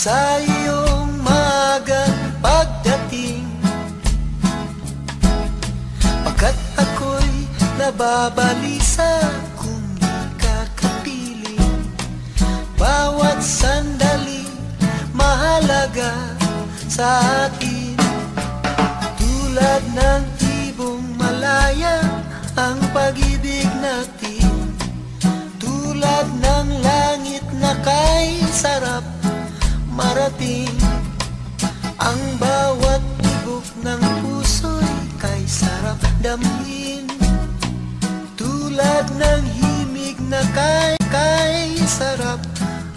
sa iyong maagang pagdating. Pagkat ako'y nababalisa kung di ka kapiling. Bawat sandali mahalaga sa akin. Tulad ng ibong malaya ang pag-ibig natin. Tulad ng langit na kay sarap marating. Ang bawat tibok ng puso'y kay sarap damhin. Tulad ng himig na kay sarap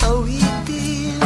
awitin.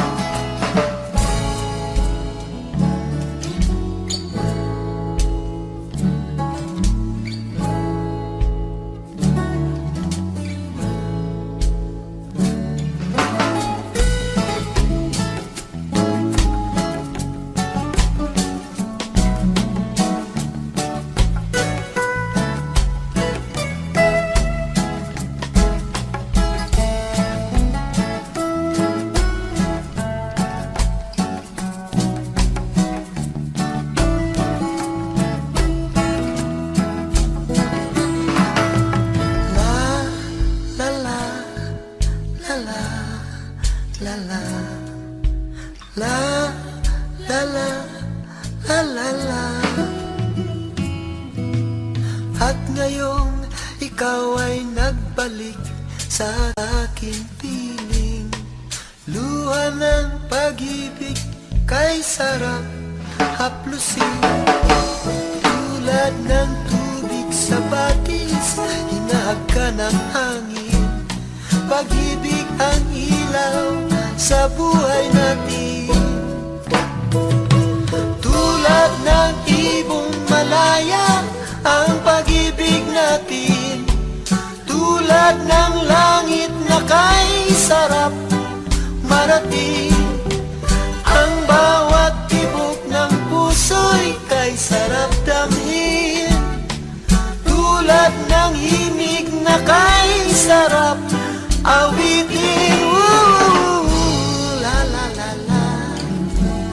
At ngayong ikaw ay nagbalik sa aking piling. Luha ng pag-ibig kay sarap haplusin. Tulad ng tubig sa batis, hinahag ka ng hangin. Pag-ibig ang ilaw sa buhay natin. Tulad ng ibong malaya ang pag-ibig natin. Tulad ng langit na kay sarap marating. Ang bawat tibok ng puso'y kay sarap damhin. Tulad ng himig na kay sarap awitin. Woo! La la la la,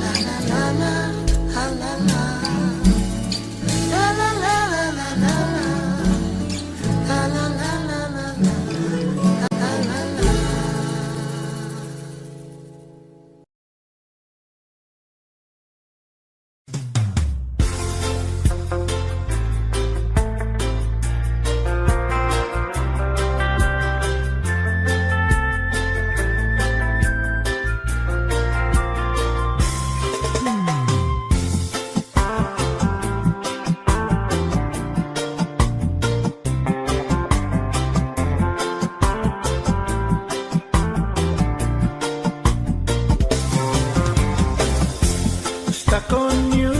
la la la la, la la la. La la la la la la la, la la la la la la, la la la. Stuck on you,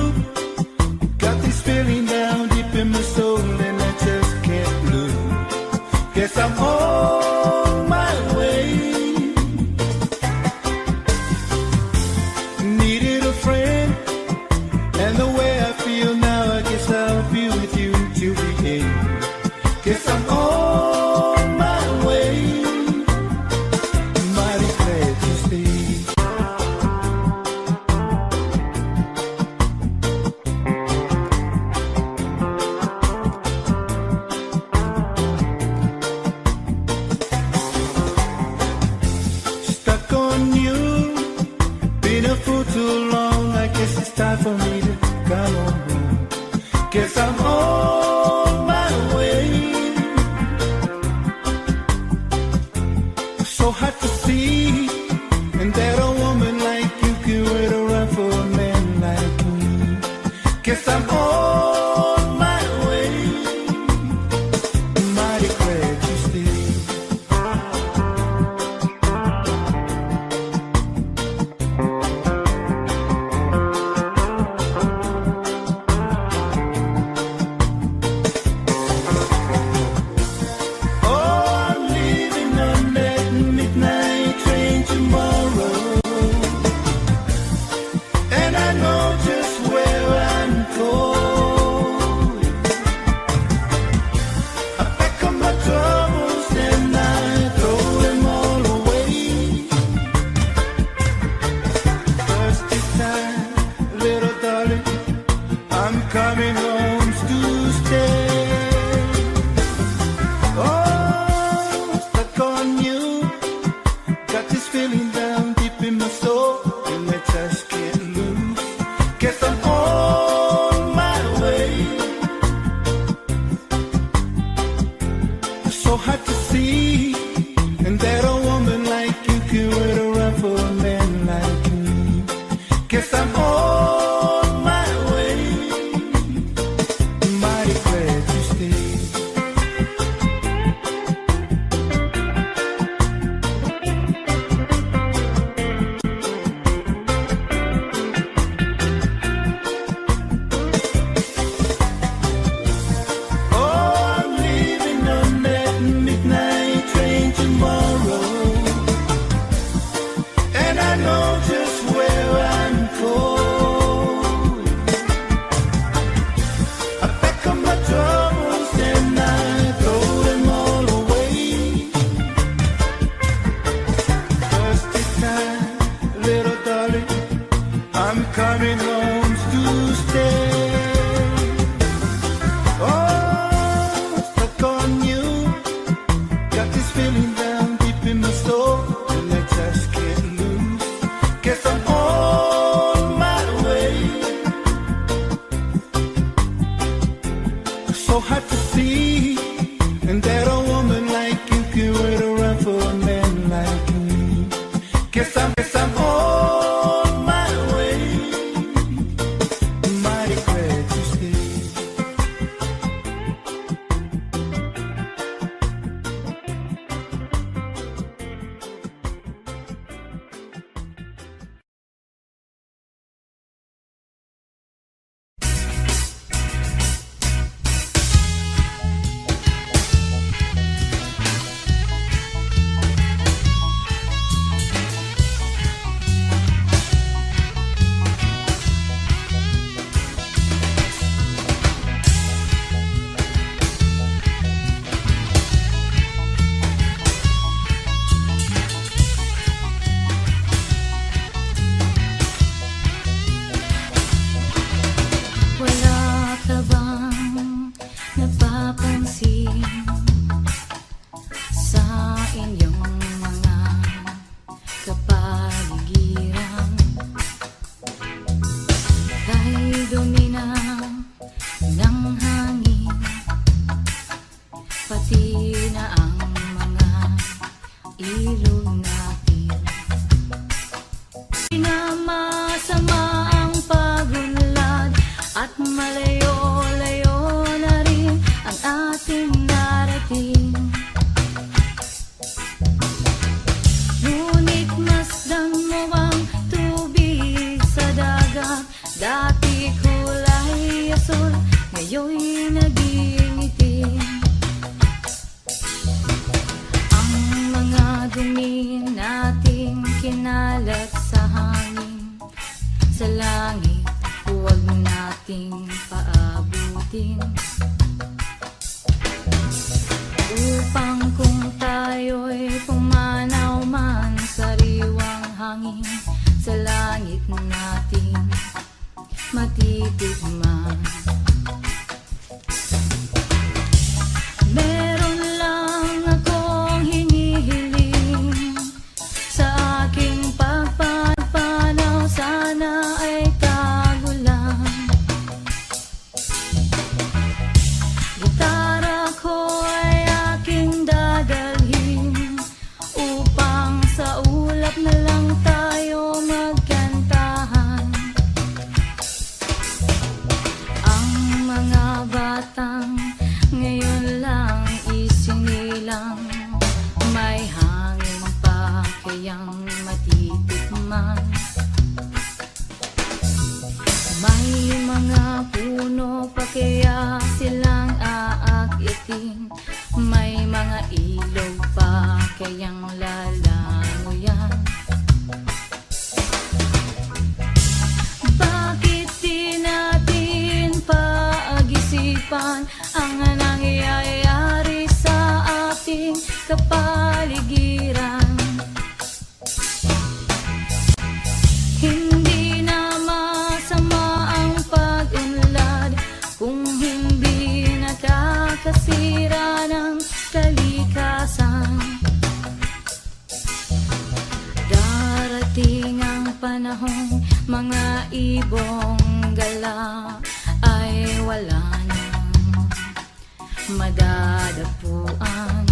got this feeling down deep in my soul, and I just can't lose. Guess I'm on my way. Needed a friend, and the way I feel now, I guess I'll be with you till the end. Guess I'm on my way. Mighty glad to stay. So hard to see, and that a woman like you could wait around for a man like me. Guess I'm on my way, mighty glad you stayed. I'm coming home to stay. Oh, stuck on you. Got this feeling down deep in my soul, and I just can't lose. Guess I'm on my way. So hard to see, and that a woman like you can wait around for a man like me. Guess I'm on my way. Mighty glad you stayed. Wala ka bang napapansin sa inyong mga kapaligiran? Kay dumi na ng hangin, pati na ang mga ilog natin. Di na masama ang pagunlad, at malayo-layo na rin ang ating narating. Ngunit masdan mo ang tubig sa dagat. Dati kulay asul, ngayon'y naging itim. Ang mga dumi nating kinalat sa hangin, sa langit huwag nating paabutin, upang kung tayo'y pumanaw man sa riwang hangin, sa langit natin matitikman. Meron lang akong hinihiling sa aking pagpapanaw, sana ay tagulan. Gitara ko ay aking dadalhin, upang sa ulap na lang tayo magkantahan. Ang mga batang ngayon lang isinilang, may hangin pa kayang matitikman. May mga puno pa kaya silang aakyatin, may mga ilog pa kayang lalangoyan. Bakit di natin paag-isipan ang nangyayari sa ating kapaligiran? Hindi na masama ang pag-unlad kung hindi nakakasira ng kalikasan. Darating ang panahon, mga ibong gala ay wala na. madadapuan.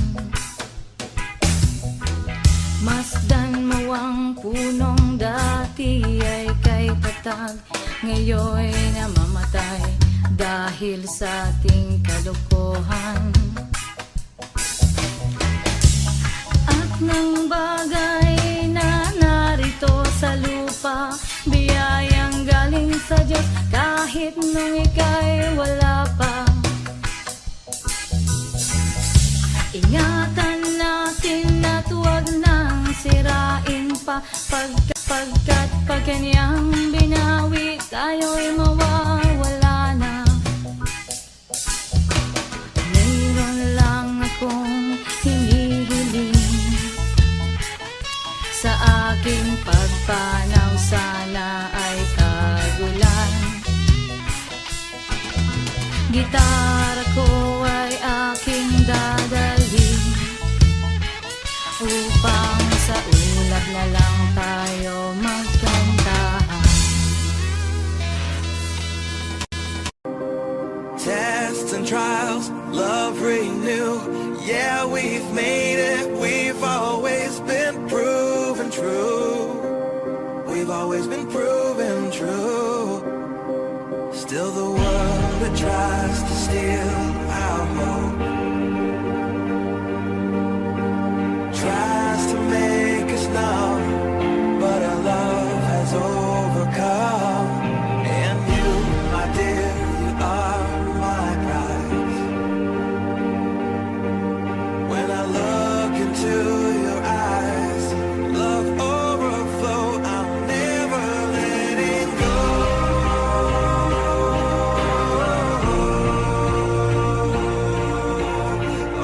Masdan mo ang punong dati ay kay tatag, ngayon namamatay dahil sa ating kalokohan. At ng bagay na narito sa lupa, biyayang galing sa Diyos kahit nung ika'y wala pa. Ingatan natin at huwag nang sirain pa, pagkat pag kanyang binawi, tayo'y mawawala na. Mayroon lang akong hinihiling sa aking pagpanaw, sana ay kagulan. Gitara ko ay aking dadalhin upang sa ulap na lang tayo magkantahan. Tests and trials, love renew. Yeah, we've made it. We've always been proven true. We've always been proven true. Still the world that tries to steal our hope tries to make us numb, but our love has overcome. And you, my dear, you are my prize. When I look into your eyes, love overflow, I'm never letting go.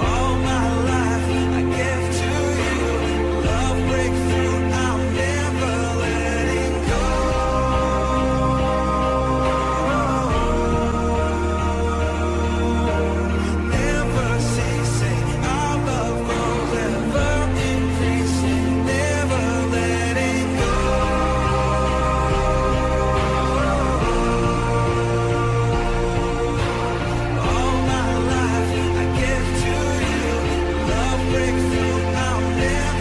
All my life I give to you, love breakthrough, I'm never letting go. Never ceasing, our love grows ever increasing, never letting go. All my life I give to you, love breakthrough, I'm never